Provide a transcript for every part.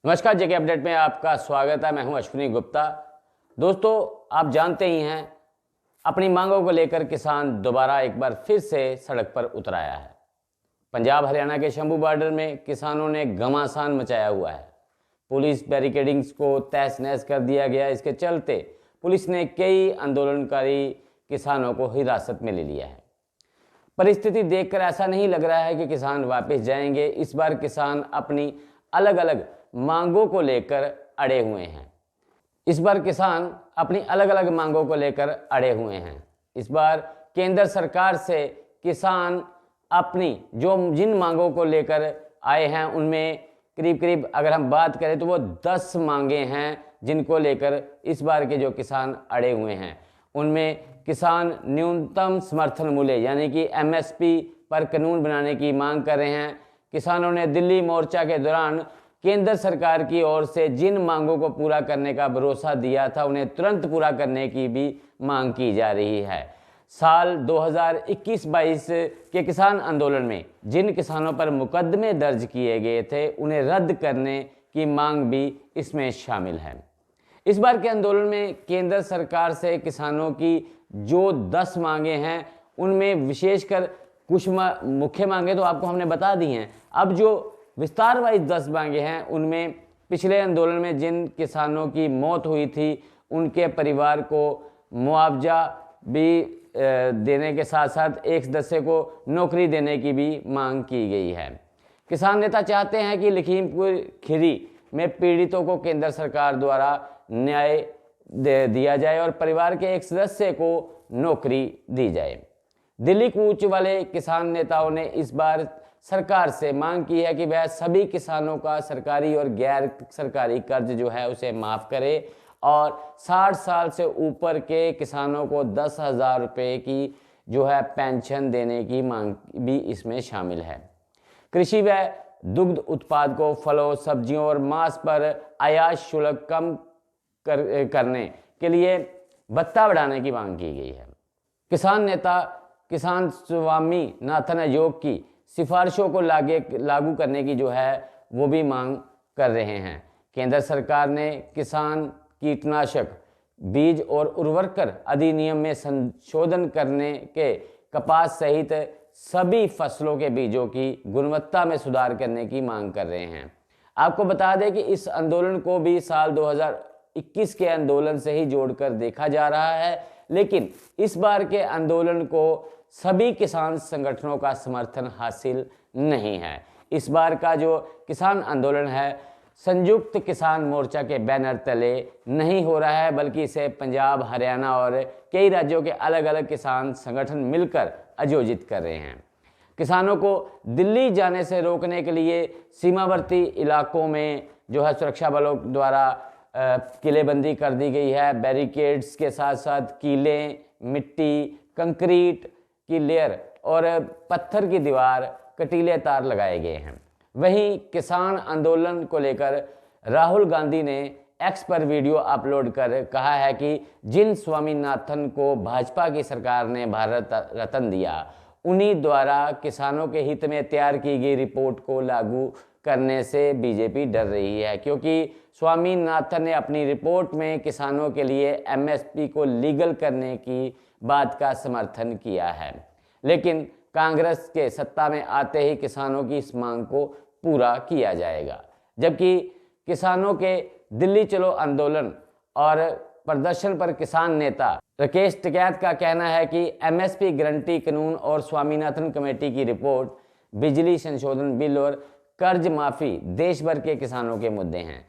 नमस्कार, जेके अपडेट में आपका स्वागत है। मैं हूं अश्विनी गुप्ता। दोस्तों, आप जानते ही हैं, अपनी मांगों को लेकर किसान दोबारा एक बार फिर से सड़क पर उतर आया है। पंजाब हरियाणा के शंभू बॉर्डर में किसानों ने घमासान मचाया हुआ है। पुलिस बैरिकेडिंग्स को तहस नहस कर दिया गया। इसके चलते पुलिस ने कई आंदोलनकारी किसानों को हिरासत में ले लिया है। परिस्थिति देखकर ऐसा नहीं लग रहा है कि किसान वापस जाएंगे। इस बार किसान अपनी अलग अलग मांगों को लेकर अड़े हुए हैं। इस बार इस बार केंद्र सरकार से किसान अपनी जिन मांगों को लेकर आए हैं, उनमें करीब करीब अगर हम बात करें तो वो 10 मांगे हैं जिनको लेकर इस बार के जो किसान अड़े हुए हैं। उनमें किसान न्यूनतम समर्थन मूल्य यानी कि MSP पर कानून बनाने की मांग कर रहे हैं। किसानों ने दिल्ली मोर्चा के दौरान केंद्र सरकार की ओर से जिन मांगों को पूरा करने का भरोसा दिया था, उन्हें तुरंत पूरा करने की भी मांग की जा रही है। साल 2021-22 के किसान आंदोलन में जिन किसानों पर मुकदमे दर्ज किए गए थे, उन्हें रद्द करने की मांग भी इसमें शामिल है। इस बार के आंदोलन में केंद्र सरकार से किसानों की जो 10 मांगे हैं, उनमें विशेषकर कुछ मुख्य मांगे तो आपको हमने बता दी हैं। अब जो विस्तार वाइज 10 मांगे हैं, उनमें पिछले आंदोलन में जिन किसानों की मौत हुई थी, उनके परिवार को मुआवजा भी देने के साथ साथ एक सदस्य को नौकरी देने की भी मांग की गई है। किसान नेता चाहते हैं कि लखीमपुर खीरी में पीड़ितों को केंद्र सरकार द्वारा न्याय दिया जाए और परिवार के एक सदस्य को नौकरी दी जाए। दिल्ली कूच वाले किसान नेताओं ने इस बार सरकार से मांग की है कि वह सभी किसानों का सरकारी और गैर सरकारी कर्ज जो है उसे माफ़ करे और 60 साल से ऊपर के किसानों को 10,000 रुपये की जो है पेंशन देने की मांग भी इसमें शामिल है। कृषि व दुग्ध उत्पाद को फलों, सब्जियों और मांस पर आयात शुल्क कम करने के लिए भत्ता बढ़ाने की मांग की गई है। किसान नेता किसान स्वामीनाथन आयोग की सिफारिशों को लागू करने की जो है वो भी मांग कर रहे हैं। केंद्र सरकार ने किसान कीटनाशक बीज और उर्वरक अधिनियम में संशोधन करने के कपास सहित सभी फसलों के बीजों की गुणवत्ता में सुधार करने की मांग कर रहे हैं। आपको बता दें कि इस आंदोलन को भी साल 2021 के आंदोलन से ही जोड़कर देखा जा रहा है, लेकिन इस बार के आंदोलन को सभी किसान संगठनों का समर्थन हासिल नहीं है। इस बार का जो किसान आंदोलन है, संयुक्त किसान मोर्चा के बैनर तले नहीं हो रहा है, बल्कि इसे पंजाब, हरियाणा और कई राज्यों के अलग अलग किसान संगठन मिलकर आयोजित कर रहे हैं। किसानों को दिल्ली जाने से रोकने के लिए सीमावर्ती इलाकों में जो है सुरक्षा बलों द्वारा किलेबंदी कर दी गई है। बैरिकेड्स के साथ साथ कीलें, मिट्टी, कंक्रीट की लेयर और पत्थर की दीवार, कटीले तार लगाए गए हैं। वहीं किसान आंदोलन को लेकर राहुल गांधी ने एक्स पर वीडियो अपलोड कर कहा है कि जिन स्वामीनाथन को भाजपा की सरकार ने भारत रत्न दिया, उन्हीं द्वारा किसानों के हित में तैयार की गई रिपोर्ट को लागू करने से बीजेपी डर रही है, क्योंकि स्वामीनाथन ने अपनी रिपोर्ट में किसानों के लिए MSP को लीगल करने की बात का समर्थन किया है। लेकिन कांग्रेस के सत्ता में आते ही किसानों की इस मांग को पूरा किया जाएगा। जबकि किसानों के दिल्ली चलो आंदोलन और प्रदर्शन पर किसान नेता राकेश टिकैत का कहना है कि MSP गारंटी कानून और स्वामीनाथन कमेटी की रिपोर्ट, बिजली संशोधन बिल और कर्ज माफी देश भर के किसानों के मुद्दे हैं।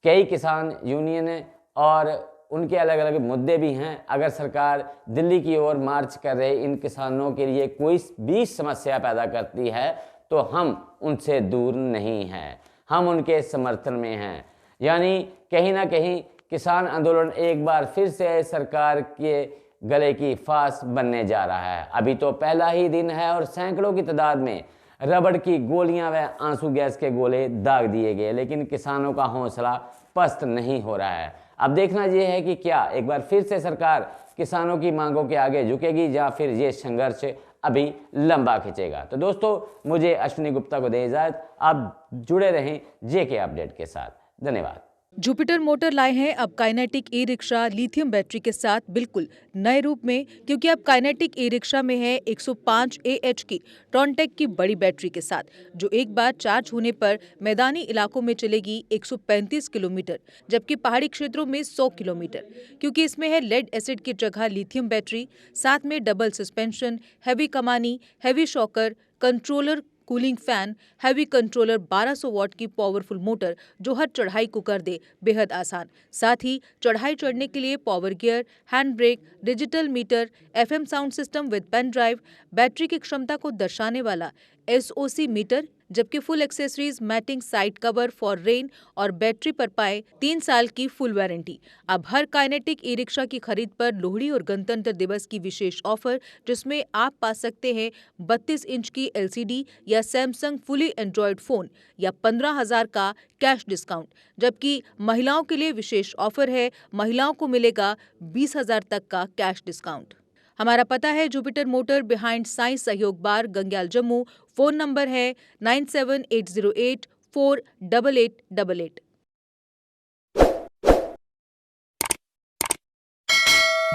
कई किसान यूनियन और उनके अलग अलग मुद्दे भी हैं। अगर सरकार दिल्ली की ओर मार्च कर रहे इन किसानों के लिए कोई भी समस्या पैदा करती है, तो हम उनसे दूर नहीं हैं, हम उनके समर्थन में हैं। यानी कहीं ना कहीं किसान आंदोलन एक बार फिर से सरकार के गले की फांस बनने जा रहा है। अभी तो पहला ही दिन है और सैकड़ों की तादाद में रबड़ की गोलियां व आंसू गैस के गोले दाग दिए गए, लेकिन किसानों का हौसला पस्त नहीं हो रहा है। अब देखना यह है कि क्या एक बार फिर से सरकार किसानों की मांगों के आगे झुकेगी या फिर ये संघर्ष अभी लंबा खिंचेगा। तो दोस्तों, मुझे अश्विनी गुप्ता को दें इजाजत। आप जुड़े रहें जेके अपडेट के साथ। धन्यवाद। जुपिटर मोटर लाए हैं अब kinetic e rickshaw lithium battery के साथ बिल्कुल नए रूप में, क्योंकि अब काइनेटिक ई रिक्शा में है 105 AH की ट्रॉनटेक की बड़ी बैटरी के साथ, जो एक बार चार्ज होने पर मैदानी इलाकों में चलेगी 135 किलोमीटर, जबकि पहाड़ी क्षेत्रों में 100 किलोमीटर। क्योंकि इसमें है लेड एसिड की जगह लिथियम बैटरी, साथ में डबल सस्पेंशन, हैवी कमानी, heavy shocker, controller, cooling fan, heavy controller, 1200 what की पावरफुल मोटर जो हर चढ़ाई को कर दे बेहद आसान। साथ ही चढ़ाई चढ़ने के लिए power gear, hand brake, digital meter, FM sound system with pen drive, battery की क्षमता को दर्शाने वाला SOC मीटर, जबकि full accessories, matting, side cover for rain और बैटरी पर पाए 3 साल की फुल वारंटी। अब हर काइनेटिक ई रिक्शा की खरीद पर लोहड़ी और गणतंत्र दिवस की विशेष ऑफर, जिसमें आप पा सकते हैं 32 इंच की LCD या सैमसंग फुली एंड्रॉयड फोन या 15,000 का कैश डिस्काउंट। जबकि महिलाओं के लिए विशेष ऑफर है, महिलाओं को मिलेगा 20,000 तक का कैश डिस्काउंट। हमारा पता है जुपिटर मोटर बिहाइंड साई सहयोग बार, गंग्याल, जम्मू। फोन नंबर है 9780848888।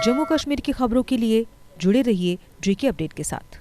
जम्मू कश्मीर की खबरों के लिए जुड़े रहिए GK अपडेट के साथ।